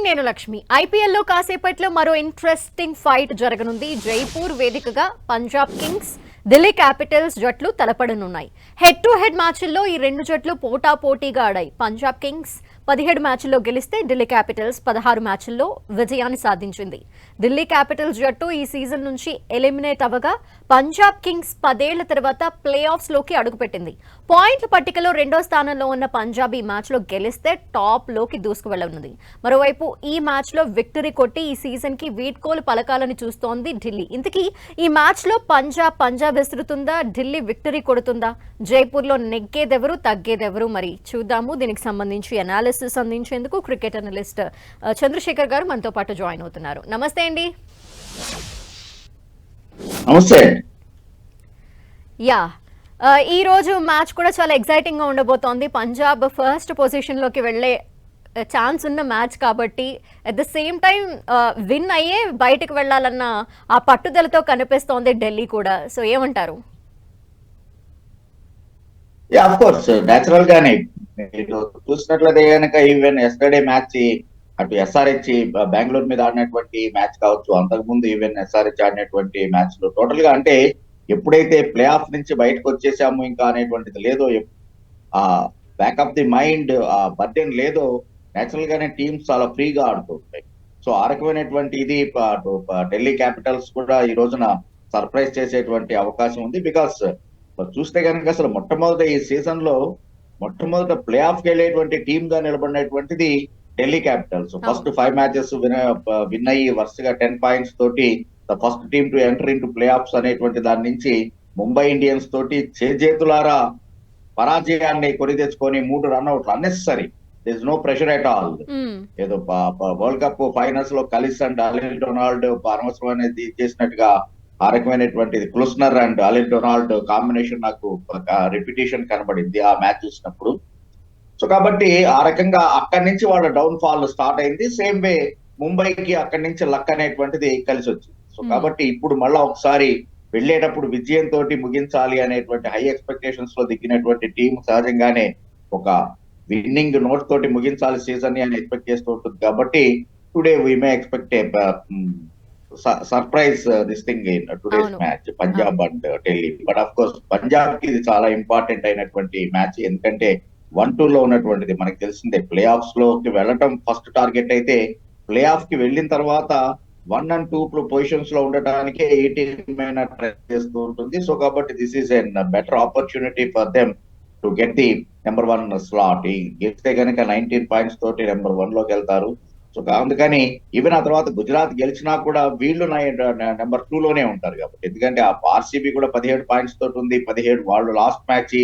నేను లక్ష్మి. ఐపీఎల్లో కాసేపట్లో మరో ఇంట్రెస్టింగ్ ఫైట్ జరగనుంది. జైపూర్ వేదికగా పంజాబ్ కింగ్స్, ఢిల్లీ క్యాపిటల్స్ జట్లు తలపడనున్నాయి. హెడ్ టు హెడ్ మ్యాచ్ల్లో ఈ రెండు జట్లు పోటాపోటీగా ఆడాయి. పంజాబ్ కింగ్స్ 17 మ్యాచ్ల్లో గెలిస్తే ఢిల్లీ క్యాపిటల్స్ 16 మ్యాచ్ల్లో విజయాన్ని సాధించింది. ఢిల్లీ క్యాపిటల్స్ జట్టు ఈ సీజన్ నుంచి ఎలిమినేట్ అవ్వగా పంజాబ్ కింగ్స్ 10 ఏళ్ల తర్వాత ప్లే ఆఫ్స్ లోకి అడుగుపెట్టింది. పాయింట్ల పట్టికలో రెండో స్థానంలో ఉన్న పంజాబ్ ఈ మ్యాచ్లో గెలిస్తే టాప్ లోకి దూసుకు వెళ్లనుంది. మరోవైపు ఈ మ్యాచ్లో విక్టరీ కొట్టి ఈ సీజన్ కి వీడ్కోలు పలకాలని చూస్తోంది ఢిల్లీ. ఇంతకీ ఈ మ్యాచ్లో పంజాబ్ విసురుతుందా, ఢిల్లీ విక్టరీ కొడుతుందా? జైపూర్లో నెగ్గేదెవరు, తగ్గేదెవరు? మరి చూద్దాము. దీనికి సంబంధించి అనాలిసిస్ అందించేందుకు క్రికెట్ అనలిస్ట్ చంద్రశేఖర్ గారు మనతో పాటు జాయిన్ అవుతున్నారు. నమస్తే అండి. నమస్తే. యా, ఈ రోజు మ్యాచ్ కూడా చాలా ఎక్సైటింగ్ గా ఉండబోతోంది. పంజాబ్ ఫస్ట్ పొజిషన్ లోకి వెళ్లే ఛాన్స్ ఉన్న మ్యాచ్ కాబట్టి at the same time win అయ్యే బయటకు వెళ్లాలన్న ఆ పట్టుదలతో కనిపిస్తోంది ఢిల్లీ కూడా. సో ఏమంటారు? ఆఫ్ కోర్స్ నేచురల్ గానే మీరు చూసినట్లయితే కనుక ఈవెన్ ఎస్టర్డే మ్యాచ్ అటు ఎస్ఆర్హెచ్ బెంగళూరు మీద ఆడినటువంటి మ్యాచ్ కావచ్చు, అంతకుముందు ఈవెన్ ఎస్ఆర్హెచ్ ఆడినటువంటి మ్యాచ్ లో టోటల్ గా అంటే ఎప్పుడైతే ప్లే ఆఫ్ నుంచి బయటకు వచ్చేసాము ఇంకా అనేటువంటిది లేదో, ఆ బ్యాక్ ఆఫ్ ది మైండ్ ఆ బర్డెన్ లేదో, నేచురల్ గానే టీమ్స్ చాలా ఫ్రీగా ఆడుతుంటాయి. సో ఆ రకమైనటువంటి ఇది ఢిల్లీ క్యాపిటల్స్ కూడా ఈ రోజున సర్ప్రైజ్ చేసేటువంటి అవకాశం ఉంది. బికాస్ చూస్తే కనుక అసలు మొట్టమొదట ఈ సీజన్ లో మొట్టమొదట ప్లే ఆఫ్ కి వెళ్ళేటువంటి టీమ్ గా నిలబడినటువంటిది Delhi Capitals. First 5 matches win అయ్యి వరుసగా 10 పాయింట్స్ తోటి the first team to enter into playoffs అనేటువంటి దాని నుంచి ముంబై ఇండియన్స్ తోటి చేతులారా పరాజయాన్ని కొని తెచ్చుకొని 3 రన్అట్లు unnecessary. This no pressure at all. ఏదో వరల్డ్ కప్ ఫైనల్స్ లో కలిసి అండ్ అలెన్ డొనాల్డ్ అనవసరం అనేది చేసినట్టుగా ఆ రకమైనటువంటి క్లూస్నర్ అండ్ అలెన్ డొనాల్డ్ కాంబినేషన్ నాకు రిపిటేషన్ కనబడింది ఆ మ్యాచ్ చూసినప్పుడు. సో కాబట్టి ఆ రకంగా అక్కడి నుంచి వాళ్ళ డౌన్ ఫాల్ స్టార్ట్ అయింది. సేమ్ వే ముంబైకి అక్కడి నుంచి లక్ అనేటువంటిది కలిసి వచ్చింది. సో కాబట్టి ఇప్పుడు మళ్ళా ఒకసారి వెళ్ళేటప్పుడు విజయంతో ముగించాలి అనేటువంటి హై ఎక్స్పెక్టేషన్స్ లో దిగినటువంటి టీం సహజంగానే ఒక విన్నింగ్ నోట్ తోటి ముగించాలి సీజన్ ని అని ఎక్స్పెక్ట్ చేస్తూ ఉంటుంది. కాబట్టి today we may expect surprise this thing in today's match Punjab and Delhi. But of course Punjab కి ఇది చాలా ఇంపార్టెంట్ అయినటువంటి మ్యాచ్. ఎందుకంటే 1-2 లో ఉన్నటువంటిది మనకి తెలిసిందే. ప్లే ఆఫ్స్ లోకి వెళ్ళటం ఫస్ట్ టార్గెట్ అయితే, ప్లే ఆఫ్ కి వెళ్ళిన తర్వాత 1 and 2 పొజిషన్స్ లో ఉండటానికి ఏ టీమ్ అయినా ట్రై చేస్తూ ఉంటుంది. సో కాబట్టి this is an better opportunity for them to get the number 1 slot. గెలిస్తే కనుక 19 పాయింట్స్ తోటి నెంబర్ 1 లోకి వెళ్తారు. సో అందుకని ఈవెన్ ఆ తర్వాత గుజరాత్ గెలిచినా కూడా వీళ్ళు నెంబర్ 2 లోనే ఉంటారు కాబట్టి. ఎందుకంటే ఆ ఆర్సీబీ కూడా 17 పాయింట్స్ తోటి ఉంది. 17 వాళ్ళు లాస్ట్ మ్యాచ్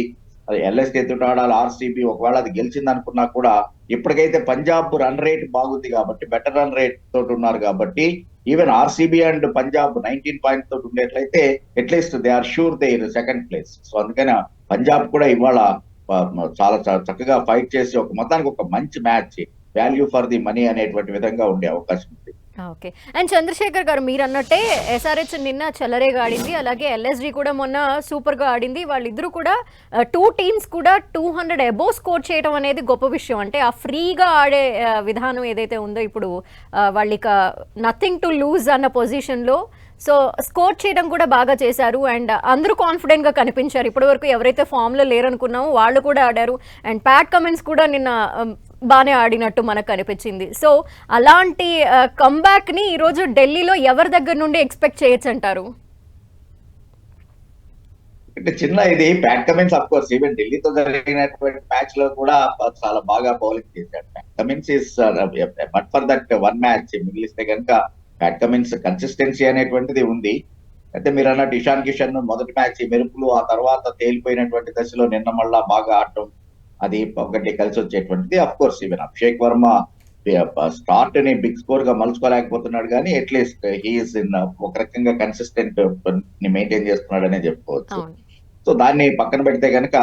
ఎల్ఎస్కే తోటి ఆడాలి ఆర్సీబీ. ఒకవేళ అది గెలిచింది అనుకున్నా కూడా ఇప్పటికైతే పంజాబ్ రన్ రేట్ బాగుంది కాబట్టి, బెటర్ రన్ రేట్ తోటి ఉన్నారు కాబట్టి even RCB and Punjab 19 points తోటి ఉండేట్లయితే at least they are sure they second place. So అందుకని పంజాబ్ కూడా ఇవాళ చాలా చక్కగా ఫైట్ చేసి ఒక మొత్తానికి ఒక మంచి match, value for the money అనేటువంటి విధంగా ఉండే అవకాశం ఉంది. ఓకే. అండ్ చంద్రశేఖర్ గారు, మీరు అన్నట్టే ఎస్ఆర్హెచ్ నిన్న చెలరేగా ఆడింది, అలాగే ఎల్ఎస్జీ కూడా మొన్న సూపర్ గా ఆడింది. వాళ్ళిద్దరూ కూడా 2 టీమ్స్ కూడా 200 అబోవ్ స్కోర్ చేయడం అనేది గొప్ప విషయం. అంటే ఆ ఫ్రీగా ఆడే విధానం ఏదైతే ఉందో ఇప్పుడు వాళ్ళకి నథింగ్ టు లూజ్ అన్న పొజిషన్ లో సో స్కోర్ చేయడం కూడా బాగా చేశారు. అండ్ అందరూ కాన్ఫిడెంట్ గా కనిపించారు. ఇప్పటి వరకు ఎవరైతే ఫామ్ లో లేరనుకున్నామో వాళ్ళు కూడా ఆడారు. అండ్ ప్యాట్ కమిన్స్ కూడా నిన్న బాగానే ఆడినట్టు మనకు కనిపించింది. సో అలాంటి కంబ్యాక్ ని ఈరోజు ఢిల్లీలో ఎవరి దగ్గర నుండి ఎక్స్పెక్ట్ చేయొచ్చు అంటారు? అంటే చిన్న ఇది Pat Cummins of course even ఢిల్లీతో జరిగినటువంటి మ్యాచ్ లో కూడా చాలా బాగా బౌలింగ్ చేశాడు. Pat Cummins is but for that 1 match మిగిలిస్తే కనుక ప్యాట్ కమిన్స్ కన్సిస్టెన్సీ అనేటువంటిది ఉంది. అయితే మీరు అన్నట్టు ఇషాన్ కిషన్ మొదటి మ్యాచ్ మెరుపులు, ఆ తర్వాత తేలిపోయినటువంటి దశలో నిన్న మళ్ళా బాగా ఆడటం, అది ఒకటి కలిసి వచ్చేటువంటిది. Of course even Abhishek Varma start ని బిగ్ స్కోర్ గా మలుచుకోలేకపోతున్నాడు, కానీ అట్లీస్ట్ హీఈస్ ఇన్ ఒక రకంగా కన్సిస్టెంట్ ని మెయింటైన్ చేస్తున్నాడనే చెప్పుకోవచ్చు. సో దాన్ని పక్కన పెడితే కనుక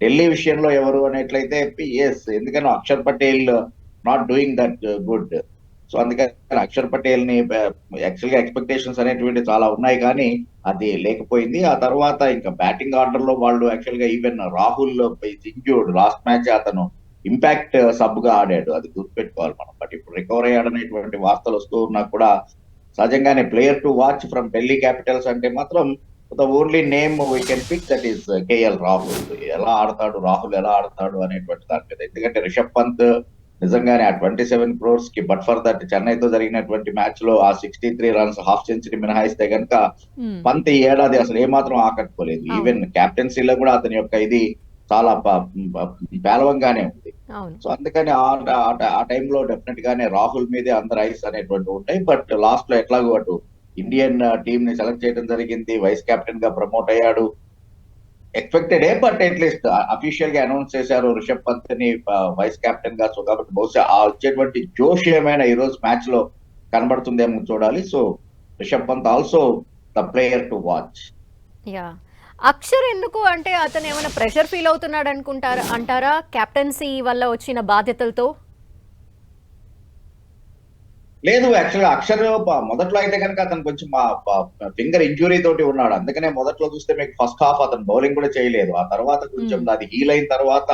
ఢిల్లీ విషయంలో ఎవరు అనేట్లయితే ఎస్, ఎందుకని Akshar Patel not doing that good. So అందుకని అక్షర్ పటేల్ ని యాక్చువల్ గా ఎక్స్పెక్టేషన్స్ అనేటువంటి చాలా ఉన్నాయి, కానీ అది లేకపోయింది. ఆ తర్వాత ఇంకా బ్యాటింగ్ ఆర్డర్ లో వాళ్ళు యాక్చువల్ గా even Rahul injured last match అతను ఇంపాక్ట్ సబ్ గా ఆడాడు, అది గుర్తుపెట్టుకోవాలి మనం. బట్ ఇప్పుడు రికవర్ అయ్యాడనేటువంటి వార్తలు వస్తూ ఉన్నా కూడా సహజంగానే player to watch from Delhi Capitals అంటే మాత్రం the only name we can pick that is KL Rahul. ఎలా ఆడతాడు రాహుల్, ఎలా ఆడతాడు అనేటువంటి దాని మీద. ఎందుకంటే రిషబ్ పంత్ నిజంగానే ఆ 27 crores కి బట్ ఫర్ దట్ చెన్నైతో జరిగినటువంటి మ్యాచ్ లో ఆ 63 runs హాఫ్ సెంచరీ మినహాయిస్తే కనుక పంత్ ఈ ఏడాది అసలు ఏమాత్రం ఆకట్టుకోలేదు. ఈవెన్ క్యాప్టెన్సీలో కూడా అతని యొక్క ఇది చాలా పేలవంగానే ఉంది. సో అందుకని ఆ టైంలో డెఫినెట్ గానే రాహుల్ మీదే అందరు ఐస్ అనేటువంటి ఉంటాయి. బట్ లాస్ట్ లో ఎట్లాగో అటు ఇండియన్ టీమ్ ని సెలెక్ట్ చేయడం జరిగింది, వైస్ కెప్టెన్ గా ప్రమోట్ అయ్యాడు. ఎక్స్పెక్టెడ్ బట్ అట్లీస్ట్ అఫీషియల్ గా అనౌన్స్ చేశారు రిషబ్ పంత్ ని వైస్ కెప్టెన్ గా. సో కాబట్టి బహుశా ఆ వచ్చేటువంటి జోష్ ఏమైనా ఈ రోజు మ్యాచ్ లో కనబడుతుందేమో చూడాలి. So Rishabh Pant also the player to watch. Yeah, Akshar ఎందుకు అంటే అతను ఏమైనా ప్రెషర్ ఫీల్ అవుతున్నాడు అంటారా కెప్టెన్సీ వల్ల వచ్చిన బాధ్యతలతో? లేదు, యాక్చువల్గా అక్షర్ మొదట్లో అయితే కనుక అతను కొంచెం ఫింగర్ ఇంజురీ తోటి ఉన్నాడు. అందుకనే మొదట్లో చూస్తే మీకు ఫస్ట్ హాఫ్ అతను బౌలింగ్ కూడా చేయలేదు. ఆ తర్వాత కొంచెం అది హీల్ అయిన తర్వాత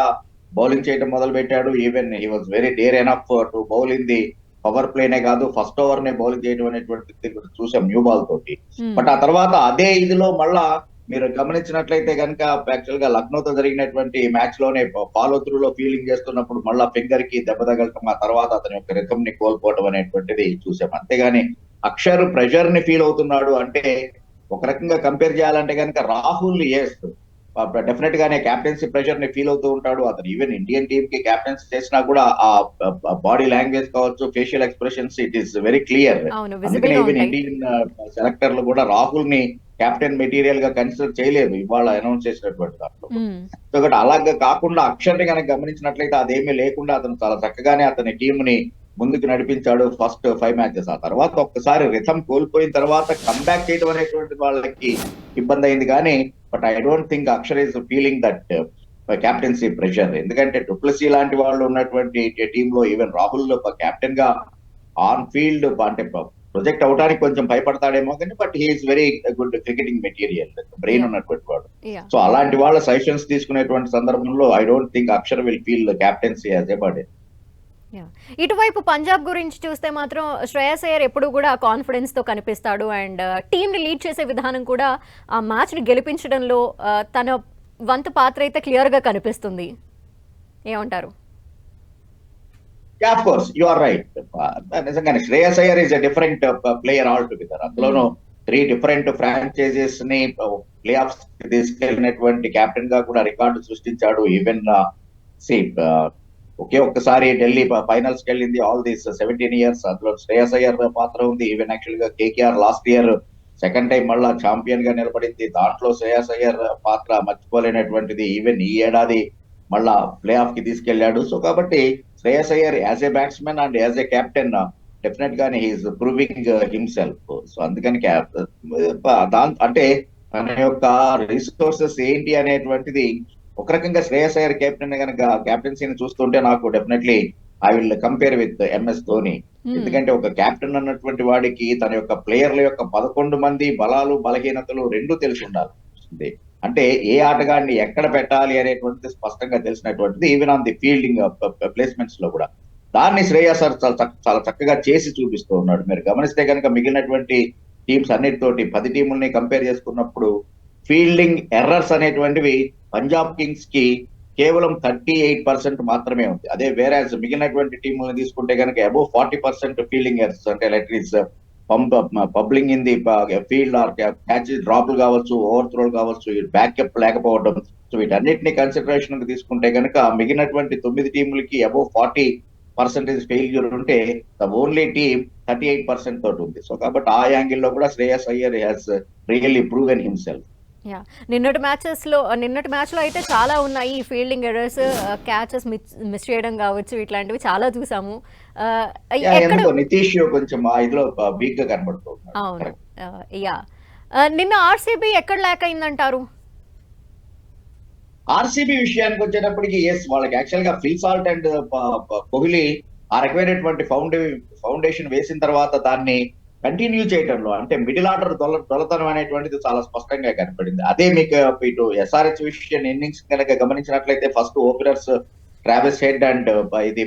బౌలింగ్ చేయడం మొదలు పెట్టాడు. Even he was very dare enough to bowl in the power ప్లేనే కాదు, ఫస్ట్ ఓవర్ నే బౌలింగ్ చేయడం అనేటువంటి చూసాం న్యూ బాల్ తోటి. బట్ ఆ తర్వాత అదే ఇదిలో మళ్ళా మీరు గమనించినట్లయితే కనుక యాక్చువల్ గా లక్నోతో జరిగినటువంటి మ్యాచ్ లోనే ఫాలో త్రూ లో ఫీలింగ్ చేస్తున్నప్పుడు మళ్ళా ఫింగర్ కి దెబ్బ తగలటం, ఆ తర్వాత అతని యొక్క రిథమ్ ని కోల్పోవటం అనేటువంటిది చూసాం. అంతేగాని అక్షర్ ప్రెషర్ ని ఫీల్ అవుతున్నాడు అంటే ఒక రకంగా కంపేర్ చేయాలంటే కనుక రాహుల్ డెఫినెట్ గానే క్యాప్టెన్సీ ప్రెషర్ ని ఫీల్ అవుతూ ఉంటాడు. అతను ఈవెన్ ఇండియన్ టీమ్ కి క్యాప్టెన్సీ చేసినా కూడా ఆ బాడీ లాంగ్వేజ్ కావచ్చు, facial expressions, it is very clear. అందుకనే ఈవెన్ ఇండియన్ సెలెక్టర్లు కూడా రాహుల్ ని కెప్టెన్ మెటీరియల్ గా కన్సిడర్ చేయలేదు ఇవాళ అనౌన్స్ చేసినటువంటి దాంట్లో. సో అలాగే కాకుండా అక్షర్ ని కనుక గమనించినట్లయితే అదేమీ లేకుండా అతను చాలా చక్కగానే అతని టీం ని ముందుకు నడిపించాడు ఫస్ట్ 5 matches. ఆ తర్వాత ఒక్కసారి రిథమ్ కోల్పోయిన తర్వాత కంబ్యాక్ చేయడం అనేటువంటి వాళ్ళకి ఇబ్బంది అయింది. కానీ but I don't think Akshar is feeling that captaincy pressure. ఎందుకంటే డూప్లెసీ లాంటి వాళ్ళు ఉన్నటువంటి టీమ్ లో ఈవెన్ రాహుల్ కెప్టెన్ గా ఆన్ ఫీల్డ్ అంటే ప్రొజెక్ట్ అవడానికి కొంచెం భయపడతాడేమో కానీ but he is very good cricketing material, brain ఉన్నటువంటి వాడు. సో అలాంటి వాళ్ళ సజెషన్స్ తీసుకునేటువంటి సందర్భంలో I don't think Akshar will feel captaincy as a burden. ఇటువైపు పంజాబ్ గురించి చూస్తే మాత్రం శ్రేయస్ అయ్యర్ ఎప్పుడు కూడా కాన్ఫిడెన్స్ తో కనిపిస్తాడు అండ్ టీమ్ ని లీడ్ చేసే విధానం కూడా ఆ మ్యాచ్ ని గెలిపించడంలో తన వంతు పాత్ర అయితే క్లియర్ గా కనిపిస్తుంది. ఏమంటారు? Of course you are right. నిజంగానే Shreyas Iyer is a different player altogether. అందులోనూ 3 different ఫ్రాంచైజెస్ ని ప్లే ఆఫ్స్ తీసుకెళ్ళినటువంటి కెప్టెన్ గా కూడా రికార్డు సృష్టించాడు. ఈవెన్ ఒక్కసారి ఢిల్లీ ఫైనల్స్ కి వెళ్ళింది ఆల్ దీస్ 17 years. అందులో శ్రేయస్ అయ్యర్ పాత్ర ఉంది. ఈవెన్ యాక్చువల్ గా KKR last year second time మళ్ళా ఛాంపియన్ గా నిలబడింది, దాంట్లో శ్రేయస్ అయ్యర్ పాత్ర మర్చిపోలేనటువంటిది. ఈవెన్ ఈ ఏడాది మళ్ళా ప్లే ఆఫ్ కి తీసుకెళ్లాడు. సో కాబట్టి Shreyas Iyer as a batsmen and as a captain definite గానే హీఈస్ ప్రూవింగ్ హిమ్సెల్ఫ్. సో అందుకని అంటే తన యొక్క రిసోర్సెస్ ఏంటి అనేటువంటిది ఒక రకంగా శ్రేయస్ అయ్యర్ కెప్టెన్ కనుక క్యాప్టెన్సీని చూస్తుంటే నాకు definitely I will compare with MS Dhoni. ఎందుకంటే ఒక కెప్టెన్ అన్నటువంటి వాడికి తన యొక్క ప్లేయర్ల యొక్క 11 మంది బలాలు బలహీనతలు రెండు తెలిసి ఉండాలి. అంటే ఏ ఆటగాడిని ఎక్కడ పెట్టాలి అనేటువంటిది స్పష్టంగా తెలిసినటువంటిది even on the fielding placements లో కూడా. దాన్ని శ్రేయస్ చాలా చక్కగా చేసి చూపిస్తూ ఉన్నాడు. మీరు గమనిస్తే కనుక మిగిలినటువంటి టీమ్స్ అన్నిటితోటి 10 టీముల్ని కంపేర్ చేసుకున్నప్పుడు ఫీల్డింగ్ ఎర్రర్స్ అనేటువంటివి పంజాబ్ కింగ్స్ కి కేవలం 38% మాత్రమే ఉంది. అదే వేరే మిగిలినటువంటి టీములను తీసుకుంటే కనుక అబౌవ్ 40% ఫీల్డింగ్ ఎర్రర్స్, అంటే like is fumbling in the field or catch డ్రాప్లు కావచ్చు, ఓవర్ త్రోలు కావచ్చు, బ్యాకప్ లేకపోవడం. సో వీటన్నిటిని కన్సిడరేషన్ తీసుకుంటే కనుక మిగిలినటువంటి 9 టీములకి అబౌవ్ 40% ఫెయిల్యూర్ ఉంటే ద ఓన్లీ టీమ్ 38% తోటి ఉంది. సో కాబట్టి ఆ యాంగిల్ లో కూడా Shreyas Iyer has really proven himself. నిన్నటి మ్యాచ్ లో అయితే చాలా ఉన్నాయి ఫీల్డింగ్ ఎర్రర్స్, క్యాచెస్ మిస్ చేయడం కావచ్చు, ఇట్లాంటివి చాలా చూసాము. నితీష్ కొంచెం ఇదిలో వీక్ గా కనబడుతుంది. అవును, నిన్న ఆర్సీబీ ఎక్కడ ల్యాక్ అయిందంటారు? ఆర్సీబీ విషయానికి వచ్చేటప్పటికి ఎస్, వాళ్ళకి యాక్చువల్ గా ఫిల్ సాల్ట్ అండ్ కోహ్లీ ఆ రకమైనటువంటి ఫౌండేషన్ వేసిన తర్వాత దాన్ని కంటిన్యూ చేయడంలో అంటే మిడిల్ ఆర్డర్ దొలతనం అనేటువంటిది చాలా స్పష్టంగా కనపడింది. అదే మీకు ఇటు ఎస్ఆర్హెచ్ విషయం ఇన్నింగ్స్ కనుక గమనించినట్లయితే first openers Travis head and ఇది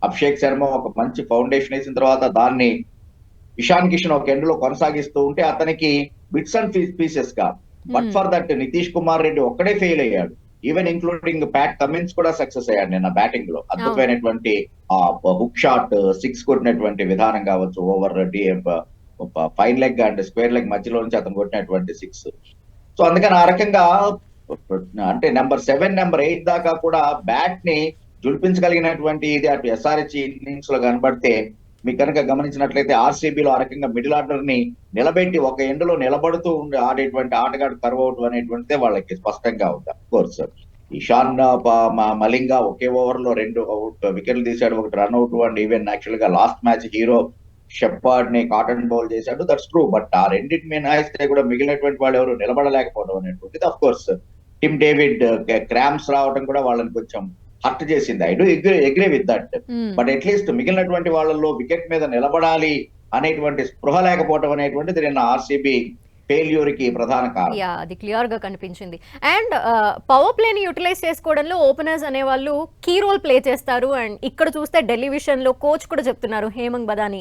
అభిషేక్ శర్మ ఒక మంచి ఫౌండేషన్ వేసిన తర్వాత దాన్ని ఇషాన్ కిషన్ ఒక ఎండ్ లో కొనసాగిస్తూ ఉంటే అతనికి బిట్స్ అండ్ పీసెస్ గా but for that Nitish Kumar Reddy ఒక్కడే ఫెయిల్ అయ్యాడు. ఈవెన్ ఇంక్లూడింగ్ ప్యాట్ కమిన్స్ కూడా సక్సెస్ అయ్యాడు నిన్న బ్యాటింగ్ లో. అద్భుతమైనటువంటి హుక్ షాట్ 6 కొట్టినటువంటి విధానం కావచ్చు, over fine leg and square leg మధ్యలో నుంచి అతను కొట్టినటువంటి 6. సో అందుకని ఆ రకంగా అంటే నెంబర్ 7 నెంబర్ 8 దాకా కూడా బ్యాట్ ని జుల్పించగలిగినటువంటి ఇది అటు ఎస్ఆర్హెచ్ ఇన్నింగ్స్ లో కనబడితే మీకు కనుక గమనించినట్లయితే ఆర్సీబీలో ఆ రకంగా మిడిల్ ఆర్డర్ ని నిలబెట్టి ఒక ఎండ్ లో నిలబడుతూ ఆడేటువంటి ఆటగాడు కర్వ్ అవుట్ అనేటువంటిదే వాళ్ళకి స్పష్టంగా ఉంది. అఫ్ కోర్స్ ఇషాన్ మలింగా ఒకే ఓవర్ లో 2 వికెట్లు తీశాడు, 1 రన్అట్. అండ్ ఈవెన్ యాక్చువల్ గా లాస్ట్ మ్యాచ్ హీరో షెపార్డ్ ని కాటన్ బౌల్ చేశాడు, దట్స్ ట్రూ. బట్ ఆ రెండింటి మినహాయిస్తే కూడా మిగిలినటువంటి వాళ్ళు ఎవరు నిలబడలేకపోవడం అనేటువంటిది అఫ్ కోర్స్ టిమ్ డేవిడ్ క్రామ్స్ రావడం కూడా వాళ్ళని కొంచెం హర్ట్ చేసింది. I do agree with that. But at least మిగిలినటువంటి వాళ్ళల్లో వికెట్ మీద నిలబడాలి అనేటువంటి స్పృహ లేకపోవడం అనేటువంటిది నిన్న ఆర్సీబీ ఫెయిల్యూర్ కి ప్రధాన కారణం. అది క్లియర్ గా కనిపించింది. అండ్ పవర్ ప్లేని యూటిలైజ్ చేసుకోవడంలో ఓపెనర్స్ అనే వాళ్ళు కీ రోల్ ప్లే చేస్తారు. అండ్ ఇక్కడ చూస్తే ఢిల్లీ విషయంలో కోచ్ కూడా చెప్తున్నారు, హేమంగ్ బదాని,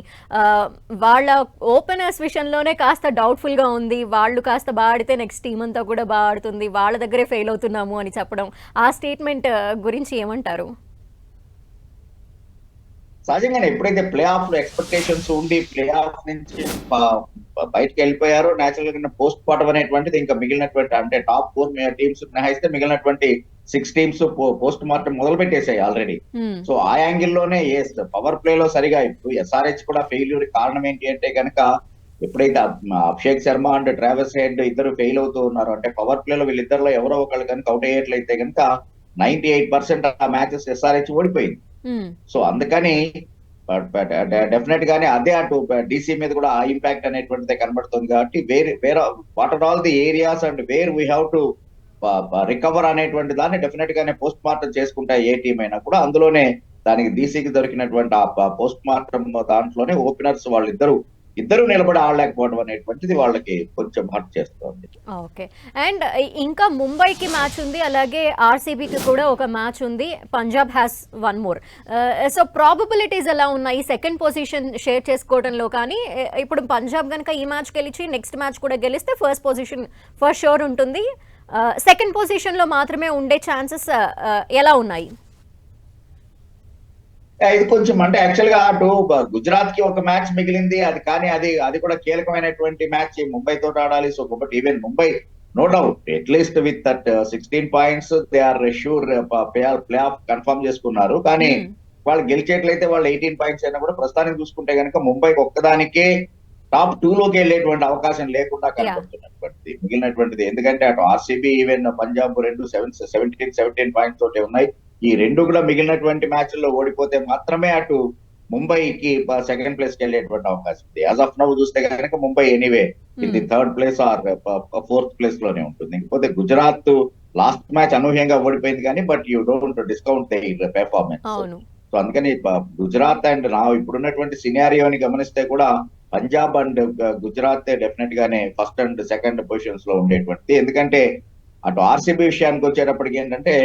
వాళ్ళ ఓపెనర్స్ విషయంలోనే కాస్త డౌట్ఫుల్ గా ఉంది, వాళ్ళు కాస్త బాగా ఆడితే నెక్స్ట్ టీం అంతా కూడా బాగా ఆడుతుంది, వాళ్ళ దగ్గరే ఫెయిల్ అవుతున్నాము అని చెప్పడం. ఆ స్టేట్మెంట్ గురించి ఏమంటారు? సహజంగానే ఎప్పుడైతే ప్లే ఆఫ్ లో ఎక్స్పెక్టేషన్స్ ఉండి ప్లే ఆఫ్ నుంచి బయటకు వెళ్ళిపోయారో నేచురల్ గా పోస్ట్ మార్టం అనేటువంటిది ఇంకా మిగిలినటువంటి అంటే టాప్ 4 టీమ్స్ మినహాయిస్తే మిగిలినటువంటి 6 టీమ్స్ పోస్ట్ మార్టం మొదలు పెట్టేశాయి ఆల్రెడీ. సో ఆ యాంగిల్ లోనే పవర్ ప్లే లో సరిగా ఇప్పుడు ఎస్ఆర్హెచ్ కూడా ఫెయిల్యూర్ కారణం ఏంటి అంటే కనుక ఎప్పుడైతే Abhishek Sharma and Travis head ఇద్దరు ఫెయిల్ అవుతూ ఉన్నారు అంటే పవర్ ప్లే లో వీళ్ళిద్దరిలో ఎవరో ఒకళ్ళు కనుక అవుట్ అయ్యేట్లయితే కనుక 98% ఆ మ్యాచెస్ ఎస్ఆర్హెచ్ ఓడిపోయింది. సో అందుకని డెఫినెట్ గానే అదే అటు డీసీ మీద కూడా ఆ ఇంపాక్ట్ అనేటువంటిది కనబడుతుంది. కాబట్టి వేరే what are all the areas and where we have to recover అనేటువంటి దాన్ని డెఫినెట్ గానే పోస్ట్ మార్టం చేసుకుంటా ఏ టీం అయినా కూడా. అందులోనే దానికి డీసీకి దొరికినటువంటి ఆ పోస్ట్ మార్టం దాంట్లోనే ఓపెనర్స్ ఇద్దరు నిలబడి ఆడలేకపోవడం అనేటువంటిది వాళ్ళకి కొంచెం హర్ట్ చేస్తుంది. ఓకే. అండ్ ఇంకా ముంబైకి మ్యాచ్ ఉంది, అలాగే ఆర్సీబీకి కూడా ఒక మ్యాచ్ ఉంది. Punjab has 1 more. So probabilities ఎలా ఉన్నాయి సెకండ్ పొజిషన్ షేర్ చేసుకోవడంలో? కానీ ఇప్పుడు పంజాబ్ కనుక ఈ మ్యాచ్ గెలిచి నెక్స్ట్ మ్యాచ్ కూడా గెలిస్తే ఫస్ట్ పొజిషన్ ఫర్ షూర్ ఉంటుంది. సెకండ్ పొజిషన్ లో మాత్రమే ఉండే ఛాన్సెస్ ఎలా ఉన్నాయి? ఇది కొంచెం అంటే యాక్చువల్ గా అటు గుజరాత్ కి ఒక మ్యాచ్ మిగిలింది, కానీ అది కూడా కీలకమైనటువంటి మ్యాచ్ ముంబై తోటి ఆడాలి. So but even Mumbai no doubt at least with that 16 points they are sure playoff confirm చేసుకున్నారు. కానీ వాళ్ళు గెలిచేట్లయితే వాళ్ళు 18 points అయినా కూడా ప్రస్తుతానికి చూసుకుంటే కనుక ముంబైకి ఒక్కదానికే టాప్ 2 లోకి వెళ్ళేటువంటి అవకాశం లేకుండా కనబడుతున్నటువంటిది మిగిలినటువంటిది. ఎందుకంటే అటు ఆర్సీబీ ఈవెన్ పంజాబ్ 17 points తోటే ఉన్నాయి. ఈ 2 కూడా మిగిలినటువంటి మ్యాచ్ల్లో ఓడిపోతే మాత్రమే అటు ముంబైకి సెకండ్ ప్లేస్ కి వెళ్ళేటువంటి అవకాశం ఉంది. యాజ్ ఆఫ్ నౌ చూస్తే కనుక ముంబై ఎనీవే ఇది 3rd place are 4th place లోనే ఉంటుంది. ఇంకపోతే గుజరాత్ లాస్ట్ మ్యాచ్ అనూహ్యంగా ఓడిపోయింది కానీ but you don't discount the performance. So అందుకని గుజరాత్ అండ్ ఇప్పుడున్నటువంటి సినారియోని గమనిస్తే కూడా పంజాబ్ అండ్ గుజరాత్ డెఫినెట్ గానే ఫస్ట్ అండ్ సెకండ్ పొజిషన్స్ లో ఉండేటువంటిది. ఎందుకంటే అటు ఆర్సీబీ విషయానికి వచ్చేటప్పటికి ఏంటంటే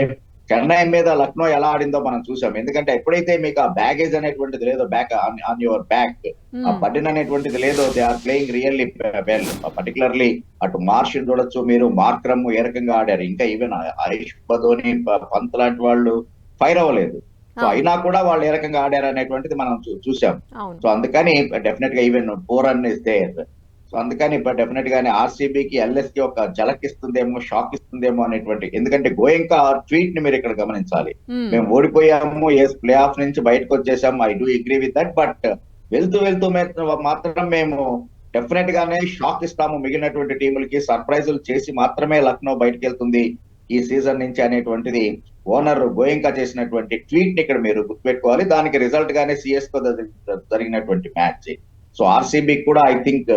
చెన్నై మీద లక్నో ఎలా ఆడిందో మనం చూసాం. ఎందుకంటే ఎప్పుడైతే మీకు ఆ బ్యాగేజ్ అనేటువంటిది లేదో, బ్యాక్ ఆన్ యువర్ బ్యాక్ ఆ బటన్ అనేటువంటిది లేదో, they are playing really well. Particularly అటు మార్ష్ చూడొచ్చు మీరు, మార్క్రమ్ ఏ రకంగా ఆడారు. ఇంకా ఈవెన్ హరీష్ ధోని, పంత్ లాంటి వాళ్ళు ఫైర్ అవ్వలేదు. సో అయినా కూడా వాళ్ళు ఏ రకంగా ఆడారు అనేటువంటిది మనం చూసాం. సో అందుకని డెఫినెట్ గా even 4 run is there. So అందుకని డెఫినెట్ గానే ఆర్సీబీకి ఎల్ఎస్ కి ఒక జలక్ ఇస్తుందేమో, షాక్ ఇస్తుందేమో అనేటువంటి. ఎందుకంటే గోయంకా ట్వీట్ ని మీరు ఇక్కడ గమనించాలి. మేము ఓడిపోయాము, ప్లే ఆఫ్ నుంచి బయటకు వచ్చేసాము, I do agree with that. But వెళ్తూ మాత్రం మేము డెఫినెట్ గానే షాక్ ఇస్తాము మిగిలినటువంటి టీములకి, సర్ప్రైజులు చేసి మాత్రమే లక్నో బయటకు వెళ్తుంది ఈ సీజన్ నుంచి అనేటువంటిది ఓనర్ గోయంకా చేసినటువంటి ట్వీట్ ని ఇక్కడ మీరు గుర్తుపెట్టుకోవాలి. దానికి రిజల్ట్ గానే సిఎస్ తో జరిగినటువంటి మ్యాచ్. సో ఆర్సీబీ కూడా ఐ థింక్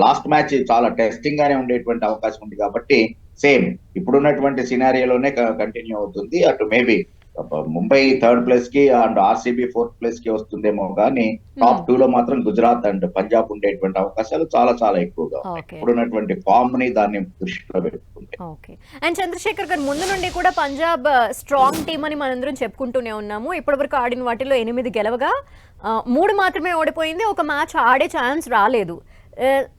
లాస్ట్ మ్యాచ్ చాలా టెస్టింగ్ గానే ఉండేటువంటి అవకాశం ఉంది. కాబట్టి సేమ్ ఇప్పుడున్నటువంటి సినారియోలోనే కంటిన్యూ అవుతుంది. అటు మేబీ ముంబై థర్డ్ ప్లేస్ కి అండ్ ఆర్సీబీ ఫోర్త్ ప్లేస్ కి వస్తుందేమో కానీ టాప్ 2 లో మాత్రం గుజరాత్ అండ్ పంజాబ్ ఉండేటువంటి అవకాశాలు చాలా చాలా ఎక్కువగా ఉన్నాయి ఓకే. ఇప్పుడున్నటువంటి ఫామ్ ని దాన్ని దృష్టిలో పెట్టుకుంటే. ఓకే. అండ్ చంద్రశేఖర్ గారు, ముందు నుండి కూడా పంజాబ్ స్ట్రాంగ్ టీమ్ అని మనందరం చెప్పుకుంటూనే ఉన్నాము. ఇప్పటివరకు ఆడిన వాటిలో 8 గెలవగా 3 మాత్రమే ఓడిపోయింది. ఒక మ్యాచ్ ఆడే ఛాన్స్ రాలేదు.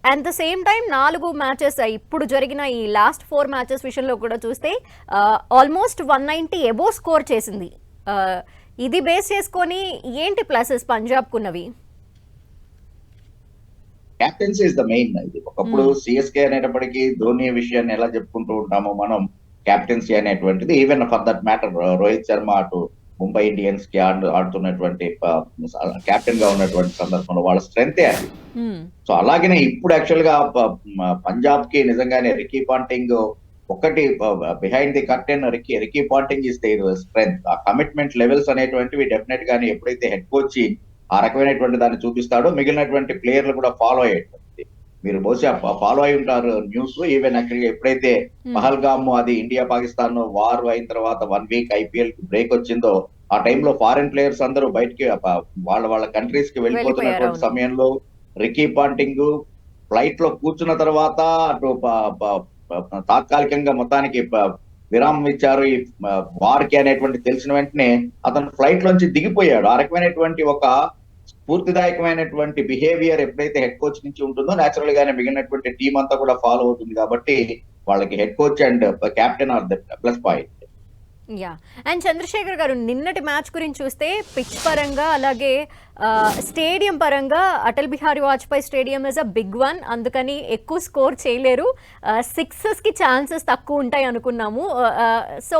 At the same time 4 matches ఇప్పుడు జరిగిన ఈ లాస్ట్ 4 మ్యాచెస్ విషయంలో కూడా చూస్తే ఆల్మోస్ట్ 190 ఎబో స్కోర్ చేసింది. ఇది బేస్ చేసుకొని ఏంటి ప్లసెస్ పంజాబ్కున్నవి? Captaincy is the main. ఇది ఒకప్పుడు సిఎస్కే అనేటప్పటికీ ధోని విషయాన్ని ఎలా చెప్పుకుంటూ ఉంటామో మనం, క్యాప్టెన్సీ అనేటువంటిది even for that matter Rohit Sharma అటు ముంబై ఇండియన్స్ కి ఆడుతున్నటువంటి కెప్టెన్ గా ఉన్నటువంటి సందర్భంలో వాళ్ళ స్ట్రెంతే అది. సో అలాగనే ఇప్పుడు యాక్చువల్ గా పంజాబ్ కి నిజంగానే రికీ పాంటింగ్ ఒకటి behind the curtain Ricky Ponting is their strength. ఆ కమిట్మెంట్ లెవెల్స్ అనేటువంటివి డెఫినెట్ గానీ ఎప్పుడైతే హెడ్ కోచ్ ఆ రకమైనటువంటి దాన్ని చూపిస్తాడో మిగిలినటువంటి ప్లేయర్లు కూడా ఫాలో అయ్యేటువంటి, మీరు బహుశా ఫాలో అయి ఉంటారు న్యూస్. ఈవెన్ అక్కడికి ఎప్పుడైతే పహల్గామ్ అది ఇండియా పాకిస్తాన్ వార్ అయిన తర్వాత 1 వీక్ ఐపీఎల్ బ్రేక్ వచ్చిందో, ఆ టైంలో ఫారిన్ ప్లేయర్స్ అందరూ బయటికి వాళ్ళ కంట్రీస్ కి వెళ్ళిపోతున్నటువంటి సమయంలో రికీ పాంటింగ్ ఫ్లైట్ లో కూర్చున్న తర్వాత అటు తాత్కాలికంగా మొత్తానికి విరామం ఇచ్చారు ఈ వార్ కి అనేటువంటి తెలిసిన వెంటనే అతను ఫ్లైట్ లోంచి దిగిపోయాడు. ఆ రకమైనటువంటి ఒక స్ఫూర్తిదాయకమైనటువంటి బిహేవియర్ ఎప్పుడైతే హెడ్ కోచ్ నుంచి ఉంటుందో నేచురల్ గానే మిగిలినటువంటి టీం అంతా కూడా ఫాలో అవుతుంది. కాబట్టి వాళ్ళకి head coach and captain are the plus point. Yeah. And Chandrashekhar గారు, నిన్నటి మ్యాచ్ గురించి చూస్తే పిచ్ పరంగా అలాగే స్టేడియం పరంగా Atal Bihari Vajpayee stadium is a big one. అందుకని ఎక్కువ స్కోర్ చేయలేరు, 6కి ఛాన్సెస్ తక్కువ ఉంటాయి అనుకున్నాము. సో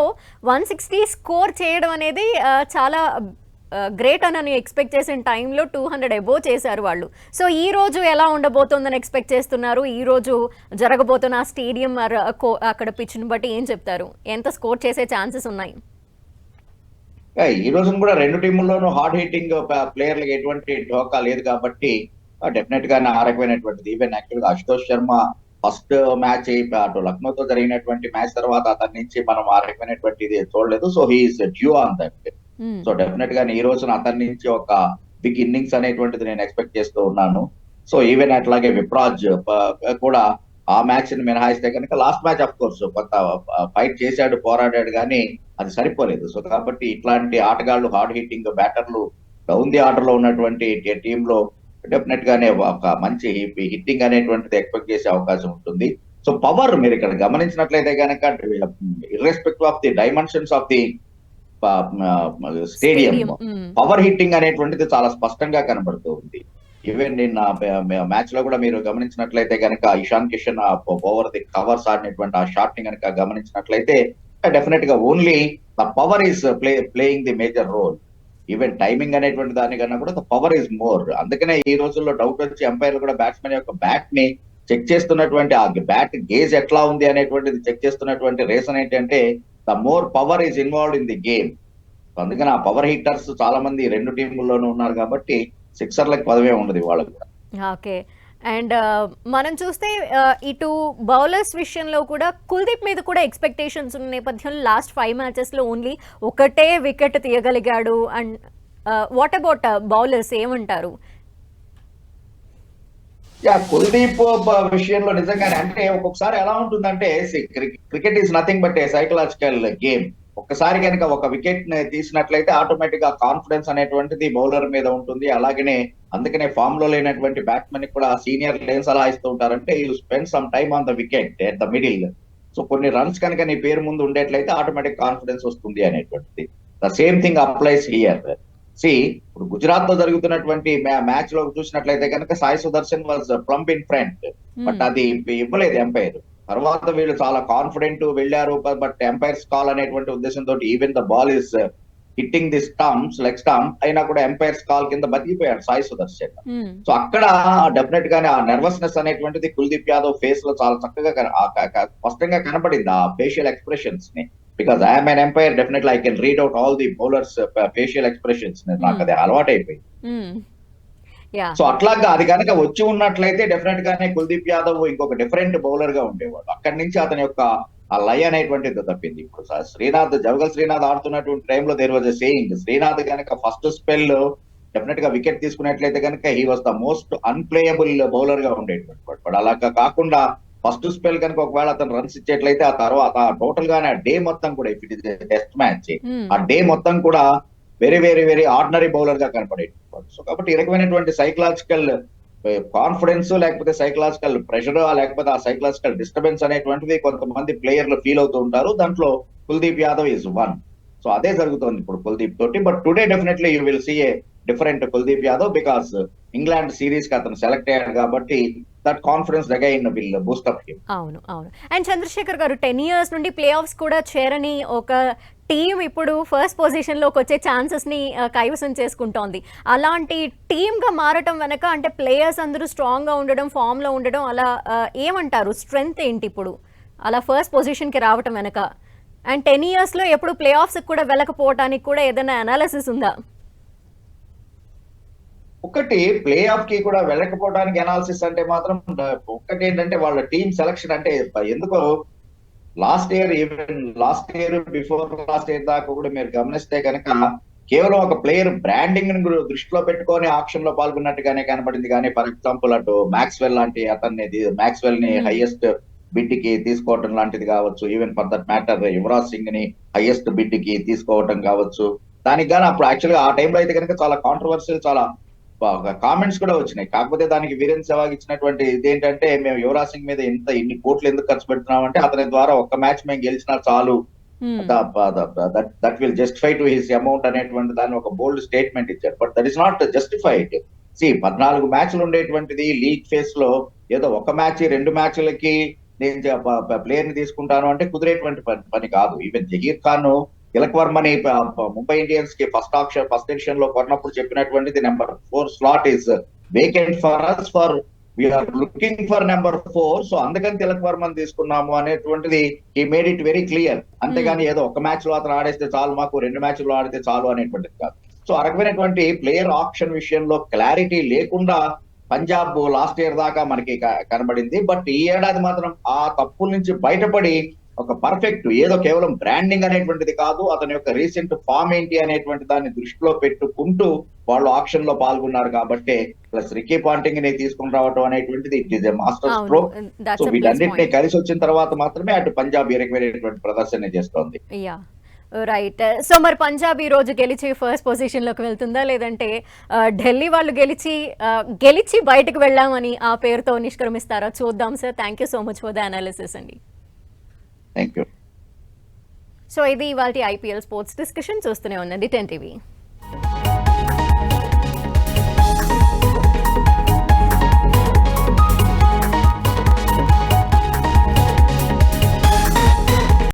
160 స్కోర్ చేయడం అనేది చాలా గ్రేట్ అని ఎక్స్పెక్ట్ చేసిన టైంలో 200 ఎబో చేశారు వాళ్ళు. సో ఈ రోజు ఎలా ఉండబోతోందని ఎక్స్పెక్ట్ చేస్తున్నారు? ఈ రోజు జరగబోతున్న స్టేడియం అక్కడ పిచ్ని బట్టి ఏం చెప్తారు? ఎంత స్కోర్ చేసే ఛాన్సెస్ ఉన్నాయి? ఈ రోజున కూడా రెండు టీముల్లోనూ హార్డ్ హిట్టింగ్ ప్లేయర్లకు ఎటువంటి ఢోకా లేదు కాబట్టి డెఫినెట్ గా ఆ రకమైనటువంటిది. ఈవెన్ యాక్చువల్ గా అశుతోష్ శర్మ ఫస్ట్ మ్యాచ్ అటు లక్నోతో జరిగినటువంటి మ్యాచ్ తర్వాత అతని నుంచి మనం ఆ రకమైనటువంటి ఇది చూడలేదు. So he is due on that. So definite గా ఈ రోజున అతని నుంచి ఒక బిగ్ ఇన్నింగ్స్ అనేటువంటిది నేను ఎక్స్పెక్ట్ చేస్తూ ఉన్నాను. సో ఈవెన్ అట్లాగే విప్రాజ్ కూడా ఆ మ్యాచ్ ని మినహాయిస్తే కనుక లాస్ట్ మ్యాచ్ ఆఫ్ కోర్స్ కొంత ఫైట్ చేశాడు, పోరాడాడు, కానీ అది సరిపోలేదు. సో కాబట్టి ఇట్లాంటి ఆటగాళ్లు హార్డ్ హిట్టింగ్ బ్యాటర్లు డౌన్ ది ఆర్డర్ లో ఉన్నటువంటి టీమ్ లో డెఫినెట్ గానే ఒక మంచి హిట్టింగ్ అనేటువంటిది ఎక్స్పెక్ట్ చేసే అవకాశం ఉంటుంది. సో పవర్ మీరు ఇక్కడ గమనించినట్లయితే కనుక irrespective of the dimensions of the stadium power hitting అనేటువంటిది చాలా స్పష్టంగా కనబడుతూ ఉంది. ఈవెన్ నిన్న మ్యాచ్ లో కూడా మీరు గమనించినట్లయితే కనుక Ishan Kishan over the covers ఆడినటువంటి ఆ షాట్ ని కనుక గమనించినట్లయితే డెఫినెట్ గా only the power is playing the major role. Even timing అనేటువంటి దానికన్నా కూడా ద పవర్ ఈజ్ మోర్. అందుకనే ఈ రోజుల్లో డౌట్ వచ్చి ఎంపైర్లు కూడా బ్యాట్స్మెన్ యొక్క బ్యాట్ ని చెక్ చేస్తున్నటువంటి ఆ బ్యాట్ గేజ్ ఎట్లా ఉంది అనేటువంటిది చెక్ చేస్తున్నటువంటి రీజన్ ఏంటంటే the more power is involved in the game. అందుకని ఆ పవర్ హిట్టర్స్ చాలా మంది రెండు టీముల్లోనూ ఉన్నారు కాబట్టి సిక్సర్లకు పదవే ఉండదు వాళ్ళకి. ఓకే. అండ్ మనం చూస్తే ఇటు బౌలర్స్ విషయంలో కూడా కుల్దీప్ మీద కూడా ఎక్స్పెక్టేషన్స్ ఉన్న నేపథ్యంలో లాస్ట్ 5 మ్యాచెస్లో ఓన్లీ ఒకటే వికెట్ తీయగలిగాడు. అండ్ వాట్ అబౌట్ బౌలర్స్ ఏమంటారు? కుల్దీప్ విషయంలో నిజంగానే అంటే ఒక్కొక్కసారి ఎలా ఉంటుందంటే cricket is nothing but a psychological game. ఒక్కసారి కనుక ఒక వికెట్ ని తీసినట్లయితే ఆటోమేటిక్ గా కాన్ఫిడెన్స్ అనేటువంటిది బౌలర్ మీద ఉంటుంది. అలాగనే అందుకనే ఫామ్ లో లేనటువంటి బ్యాట్స్మెన్ కూడా సీనియర్ ఏం సలహా ఇస్తూ ఉంటారంటే you spend some time on the wicket at the middle. So కొన్ని రన్స్ కనుక నీ పేరు ముందు ఉండేట్లయితే ఆటోమేటిక్ కాన్ఫిడెన్స్ వస్తుంది అనేటువంటిది. The same thing applies here. ఇప్పుడు గుజరాత్ లో జరుగుతున్నటువంటి మ్యాచ్ లో చూసినట్లయితే కనుక Sai Sudarshan was plump in front, but అది ఇవ్వలేదు ఎంపైర్. తర్వాత వీళ్ళు చాలా కాన్ఫిడెంట్ వెళ్ళారు, బట్ ఎంపైర్స్ కాల్ అనేటువంటి ఉద్దేశంతో even the ball is hitting the stumps leg stump అయినా కూడా ఎంపైర్స్ కాల్ కింద బతికిపోయాడు సాయి సుదర్శన్. సో అక్కడ డెఫినెట్ గానే ఆ నర్వస్నెస్ అనేటువంటిది కుల్దీప్ యాదవ్ ఫేస్ లో చాలా చక్కగా స్పష్టంగా కనపడింది ఆ ఫేషియల్ ఎక్స్ప్రెషన్స్ ని. Because I'm an umpire, definitely I can read out all the bowlers facial expressions. నాకు అది అలవాటు అయిపోయింది. సో అట్లాగా అది కనుక వచ్చి ఉన్నట్లయితే డెఫినెట్ గానే కుల్దీప్ యాదవ్ ఇంకొక డిఫరెంట్ బౌలర్ గా ఉండేవాడు. అక్కడి నుంచి అతని యొక్క ఆ లయ అనేటువంటిది తప్పింది. ఇప్పుడు శ్రీనాథ్ జవగల్ శ్రీనాథ్ ఆడుతున్నటువంటి టైంలో there was a saying, Srinath కనుక ఫస్ట్ స్పెల్ డెఫినెట్ గా వికెట్ తీసుకున్నట్లయితే కనుక he was the most unplayable bowler గా ఉండేటువంటి బట్ అలా కాకుండా ఫస్ట్ స్పెల్ కనుక ఒకవేళ అతను రన్స్ ఇచ్చేట్లయితే ఆ తర్వాత టోటల్ గానే ఆ డే మొత్తం కూడా if it is test match ఆ డే మొత్తం కూడా very very very ordinary bowler గా కనపడేది. సో కాబట్టి ఈ రకమైనటువంటి సైకలాజికల్ కాన్ఫిడెన్స్ లేకపోతే సైకలాజికల్ ప్రెషర్ లేకపోతే ఆ సైకలాజికల్ డిస్టర్బెన్స్ అనేటువంటిది కొంతమంది ప్లేయర్లు ఫీల్ అవుతూ ఉంటారు. దాంట్లో Kuldeep Yadav is one. So అదే జరుగుతుంది ఇప్పుడు కుల్దీప్ తోటి. But today definitely you will see a different Kuldeep Yadav because England series కి అతను సెలెక్ట్ అయ్యాడు కాబట్టి that confidence again will boost up him. అవును అవును. అండ్ చంద్రశేఖర్ గారు 10 years నుండి ప్లే ఆఫ్స్ కూడా చేరని ఒక టీం ఇప్పుడు ఫస్ట్ పొజిషన్లోకి వచ్చే ఛాన్సెస్ని కైవసం చేసుకుంటోంది. అలాంటి టీమ్గా మారటం వెనక అంటే ప్లేయర్స్ అందరూ స్ట్రాంగ్గా ఉండడం, ఫామ్లో ఉండడం, అలా ఏమంటారు స్ట్రెంగ్త్ ఏంటి ఇప్పుడు అలా ఫస్ట్ పొజిషన్కి రావటం వెనక? అండ్ 10 yearsలో ఎప్పుడు ప్లే ఆఫ్స్కి కూడా వెళ్ళకపోవటానికి కూడా ఏదైనా అనాలిసిస్ ఉందా? ఒకటి ప్లే ఆఫ్ కి కూడా వెళ్ళకపోవడానికి అనాలిసిస్ అంటే మాత్రం ఒకటి ఏంటంటే వాళ్ళ టీమ్ సెలక్షన్ అంటే ఎందుకో last year before last year దాకా కూడా మీరు గమనిస్తే కనుక కేవలం ఒక ప్లేయర్ బ్రాండింగ్ దృష్టిలో పెట్టుకొని ఆక్షన్ లో పాల్గొన్నట్టుగానే కనబడింది. కానీ ఫర్ ఎగ్జాంపుల్ అటు మ్యాక్స్వెల్ లాంటి మ్యాక్స్వెల్ ని హైయెస్ట్ బిడ్ కి తీసుకోవటం లాంటిది కావచ్చు, even for that matter Yuvraj Singh ని హైయెస్ట్ బిడ్ కి తీసుకోవటం కావచ్చు. దానికి గానీ అప్పుడు యాక్చువల్గా ఆ టైంలో అయితే కనుక చాలా కాంట్రవర్షియల్, చాలా కామెంట్స్ కూడా వచ్చినాయి. కాకపోతే దానికి వీరేంద్ర సెహ్వాగ్ ఇచ్చినటువంటి ఇదేంటంటే మేము యువరాజ్ సింగ్ మీద ఇన్ని కోట్లు ఎందుకు ఖర్చు పెడుతున్నాం అంటే అతని ద్వారా ఒక్క మ్యాచ్ మేము గెలిచినా చాలు, that will justify to his amount అనేటువంటి దాన్ని ఒక బోల్డ్ స్టేట్మెంట్ ఇచ్చారు. But that is not justified. 14 మ్యాచ్లు ఉండేటువంటిది లీగ్ ఫేస్ లో ఏదో ఒక మ్యాచ్ 2 మ్యాచ్లకి నేను ప్లేయర్ ని తీసుకుంటాను అంటే కుదిరేటువంటి పని కాదు. ఈవెన్ జహీర్ ఖాన్ తిలక్ వర్మని ముంబై ఇండియన్స్ కి ఫస్ట్ ఎడిషన్ లో కొన్నప్పుడు చెప్పినటువంటిది number 4 slot is vacant for us for we are looking for number 4. So అందుకని తిలక్ వర్మని తీసుకున్నాము అనేటువంటిది he made it very clear. అంతేగాని ఏదో ఒక మ్యాచ్ లో అతను ఆడేస్తే చాలు, మాకు 2 మ్యాచ్లు ఆడితే చాలు అనేటువంటిది కాదు. సో ఆ రకమైనటువంటి ప్లేయర్ ఆప్షన్ విషయంలో క్లారిటీ లేకుండా పంజాబ్ లాస్ట్ ఇయర్ దాకా మనకి కనబడింది. బట్ ఈ ఏడాది మాత్రం ఆ తప్పుల నుంచి బయటపడి ఒక పర్ఫెక్ట్ ఏదో కేవలం బ్రాండింగ్ అనేటువంటిది కాదు, అతని యొక్క రీసెంట్ ఫామ్ ఏంటి అనేటువంటి దాన్ని దృష్టిలో పెట్టుకుంటూ వాళ్ళు ఆక్షన్ లో పాల్గొన్నారు కాబట్టి ప్లస్ రికీ పాంటింగ్ ని తీసుకుని రావడం అనేటువంటిది it is a master stroke. So వీటన్నిటిని కలిసి వచ్చిన తర్వాత మాత్రమే అటు పంజాబ్ ఈ రకమైనటువంటి ప్రదర్శన చేస్తోంది. రైట్. సో మరి పంజాబ్ ఈ రోజు గెలిచి ఫస్ట్ పొజిషన్లోకి వెళ్తుందా, లేదంటే ఢిల్లీ వాళ్ళు గెలిచి బయటకు వెళ్ళామని ఆ పేరుతో నిష్క్రమిస్తారా? చూద్దాం sir. Thank you so much for the analysis అండి. Thank you. సో ఇది ఇవాల్టి IPL స్పోర్ట్స్ డిస్కషన్. చూస్తూనే ఉండండి 10 TV.